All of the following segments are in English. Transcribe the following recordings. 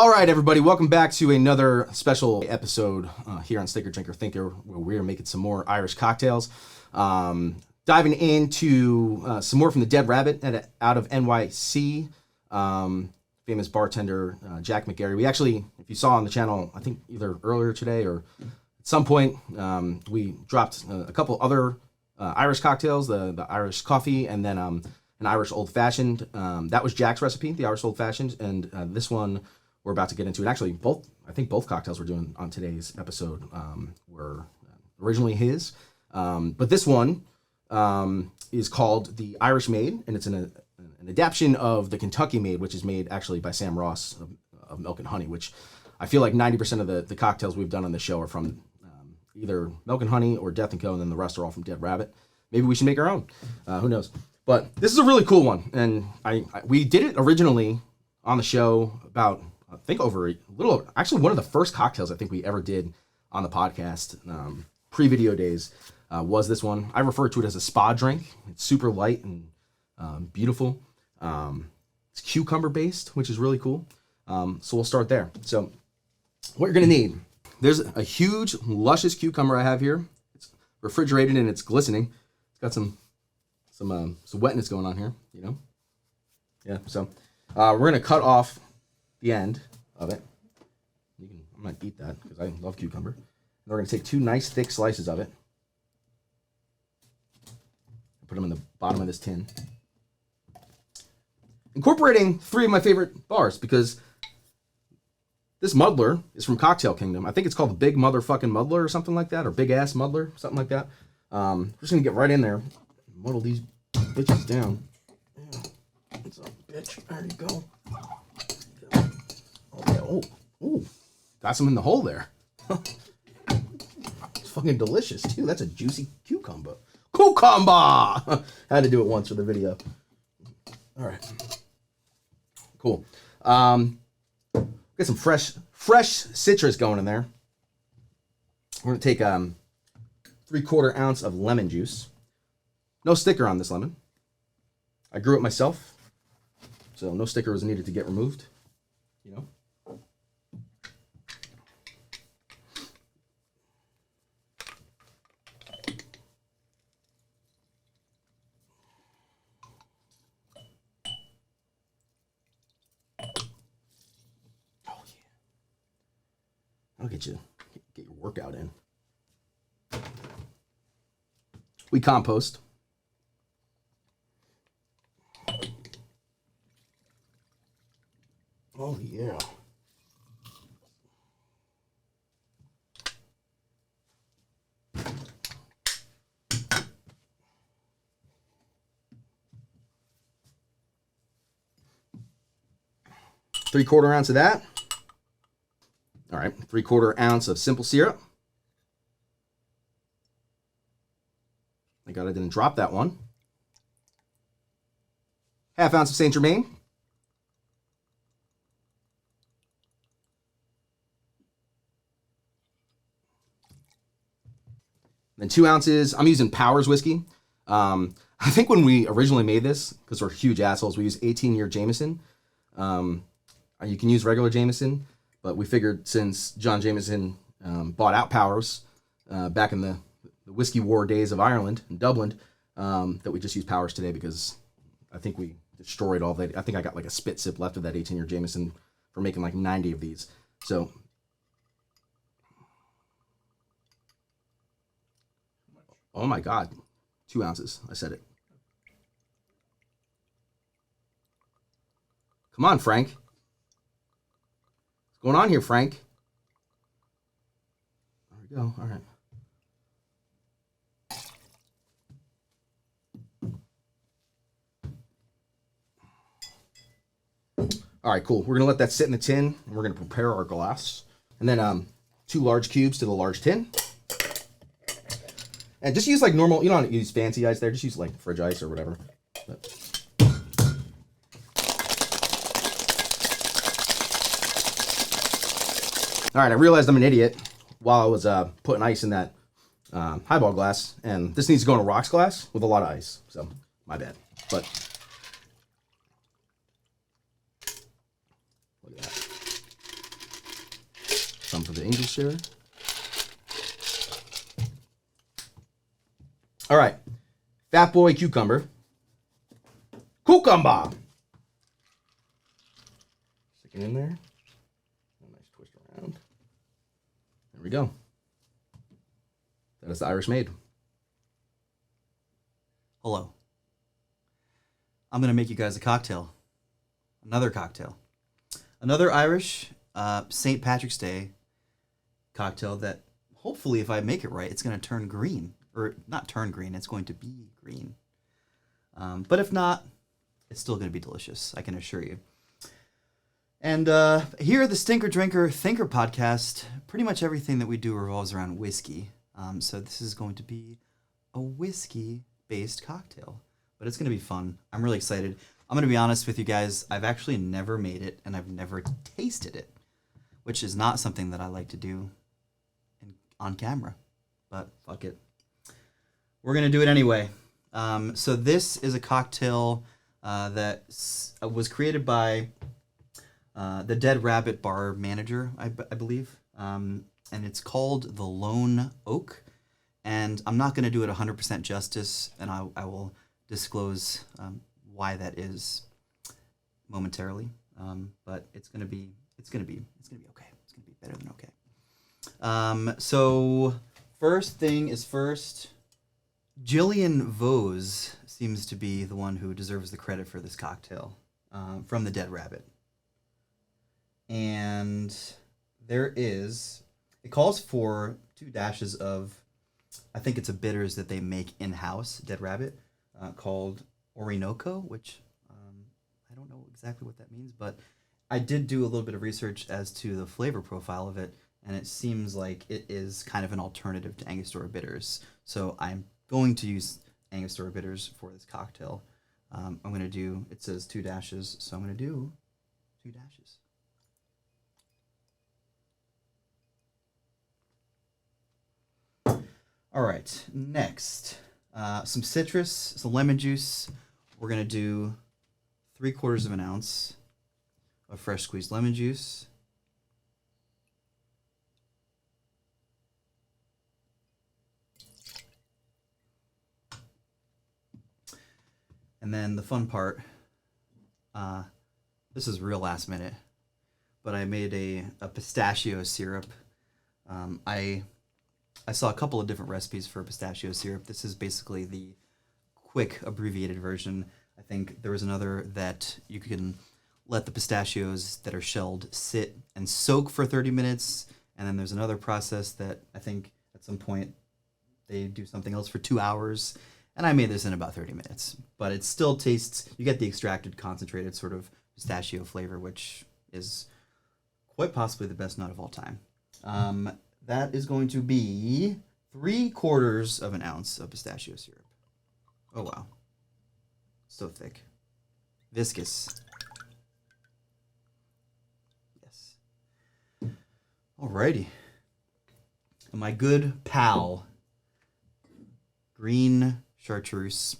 All right, everybody, welcome back to another special episode here on Sticker Drinker Thinker, where we're making some more Irish cocktails. Diving into some more from the Dead Rabbit out of NYC. Famous bartender Jack McGarry. We actually, if you saw on the channel, I think either earlier today or at some point, we dropped a couple other Irish cocktails, the Irish coffee, and then an Irish old fashioned. That was Jack's recipe, the Irish old fashioned, and this one we're about to get into. And actually, I think both cocktails we're doing on today's episode were originally his. But this one is called the Irish Maid, and it's an adaptation of the Kentucky Maid, which is made actually by Sam Ross of Milk and Honey, which I feel like 90% of the cocktails we've done on the show are from either Milk and Honey or Death and Co, and then the rest are all from Dead Rabbit. Maybe we should make our own. Who knows? But this is a really cool one, and we did it originally on the show about, I think, over a little, actually one of the first cocktails I think we ever did on the podcast, pre-video days, was this one. I refer to it as a spa drink. It's super light and beautiful. It's cucumber based, which is really cool. So we'll start there. So what you're gonna need, there's a huge luscious cucumber I have here. It's refrigerated and it's glistening. It's got some wetness going on here, you know? Yeah, so we're gonna cut off the end of it. I'm gonna eat that because I love cucumber. And we're gonna take two nice thick slices of it. Put them in the bottom of this tin. Incorporating 3 of my favorite bars, because this muddler is from Cocktail Kingdom. I think it's called the Big Motherfucking Muddler or something like that, or Big Ass Muddler, something like that. We're just gonna get right in there, muddle these bitches down. Yeah. What's up, bitch? There you go. Oh, yeah. Oh, got some in the hole there. It's fucking delicious too. That's a juicy cucumber. Cucumber! Had to do it once for the video. All right. Cool. Get some fresh citrus going in there. We're gonna take 3/4 ounce of lemon juice. No sticker on this lemon. I grew it myself, so no sticker was needed to get removed. You know. I'll get your workout in. We compost. Oh yeah. Three-quarter ounce of that. All right, 3/4 ounce of simple syrup. Thank God I didn't drop that one. 1/2 ounce of St-Germain. Then 2 ounces, I'm using Powers whiskey. I think when we originally made this, because we're huge assholes, we used 18-year Jameson. You can use regular Jameson, but we figured since John Jameson bought out Powers back in the whiskey war days of Ireland and Dublin, that we just use Powers today, because I think we destroyed all that. I think I got like a spit sip left of that 18-year Jameson for making like 90 of these. So, oh my God, 2 ounces. I said it. Come on, Frank. What's going on here, Frank? There we go. All right. All right, cool. We're going to let that sit in the tin, and we're going to prepare our glass. And then 2 large cubes to the large tin. And just use like normal, you don't use fancy ice there. Just use like fridge ice or whatever. But. All right, I realized I'm an idiot while I was putting ice in that highball glass, and this needs to go in a rocks glass with a lot of ice. So, my bad. But look at that. for the angel share. All right. Fat Boy Cucumber. Cucumber! Stick it in there. A nice twist around. There we go. That is the Irish Maid. Hello. I'm going to make you guys a cocktail. Another cocktail. Another Irish St. Patrick's Day cocktail that hopefully, if I make it right, it's going to turn green. Or not turn green, it's going to be green. But if not, it's still going to be delicious, I can assure you. And here at the Stinker Drinker Thinker podcast, pretty much everything that we do revolves around whiskey. So this is going to be a whiskey-based cocktail. But it's going to be fun. I'm really excited. I'm going to be honest with you guys. I've actually never made it, and I've never tasted it, which is not something that I like to do on camera. But fuck it. We're going to do it anyway. So this is a cocktail that was created by the Dead Rabbit bar manager, I believe. And it's called the Lone Oak. And I'm not going to do it 100% justice, and I will disclose why that is momentarily. But it's gonna be okay. It's gonna be better than okay. So first thing is first. Jillian Vose seems to be the one who deserves the credit for this cocktail from the Dead Rabbit. And it calls for 2 dashes of, I think it's a bitters that they make in-house, Dead Rabbit, called Orinoco, which I don't know exactly what that means, but I did do a little bit of research as to the flavor profile of it, and it seems like it is kind of an alternative to Angostura bitters. So I'm going to use Angostura bitters for this cocktail. I'm going to do, it says 2 dashes, so I'm going to do 2 dashes. All right, next, some citrus, some lemon juice. We're going to do 3/4 of an ounce of fresh squeezed lemon juice. And then the fun part, this is real last minute, but I made a pistachio syrup. I saw a couple of different recipes for pistachio syrup. This is basically the quick abbreviated version. I think there was another that you can let the pistachios that are shelled sit and soak for 30 minutes. And then there's another process that I think at some point they do something else for 2 hours. And I made this in about 30 minutes. But it still tastes, you get the extracted, concentrated sort of pistachio flavor, which is quite possibly the best nut of all time. That is going to be 3/4 of an ounce of pistachio syrup. Oh, wow. So thick. Viscous. Yes. Alrighty. And my good pal, green chartreuse,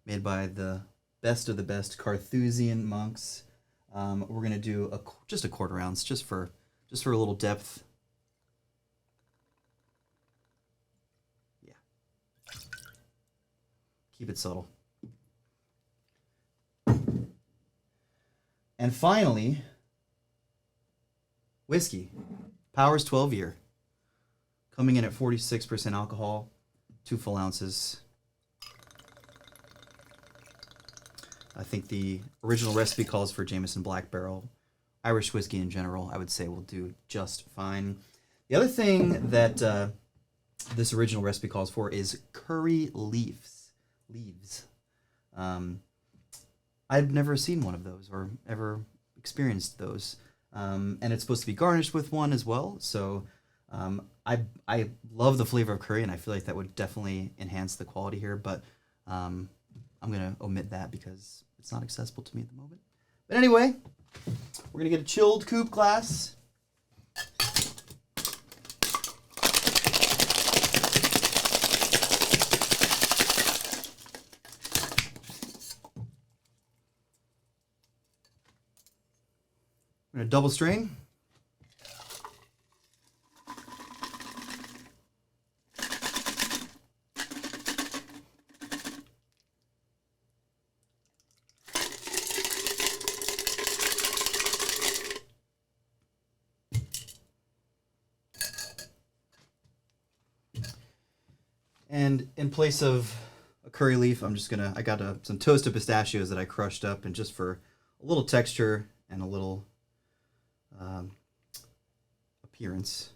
made by the best of the best Carthusian monks. We're going to do just a 1/4 ounce, just for a little depth. Keep it subtle. And finally, whiskey. Powers 12 year. Coming in at 46% alcohol, 2 full ounces. I think the original recipe calls for Jameson Black Barrel. Irish whiskey in general, I would say, will do just fine. The other thing that this original recipe calls for is curry leaves. I've never seen one of those or ever experienced those. And it's supposed to be garnished with one as well. So I love the flavor of curry, and I feel like that would definitely enhance the quality here. But I'm going to omit that because it's not accessible to me at the moment. But anyway, we're going to get a chilled coupe glass. We're going to double strain. in place of a curry leaf, I got some toasted pistachios that I crushed up, and just for a little texture and a little appearance,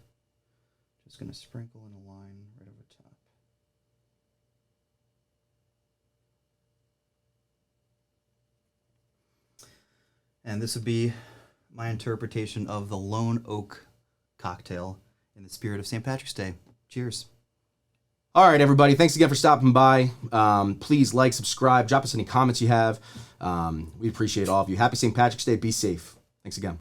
just gonna sprinkle in a line right over top. And this would be my interpretation of the Lone Oak cocktail in the spirit of St. Patrick's Day. Cheers. All right, everybody. Thanks again for stopping by. Please like, subscribe, drop us any comments you have. We appreciate all of you. Happy St. Patrick's Day. Be safe. Thanks again.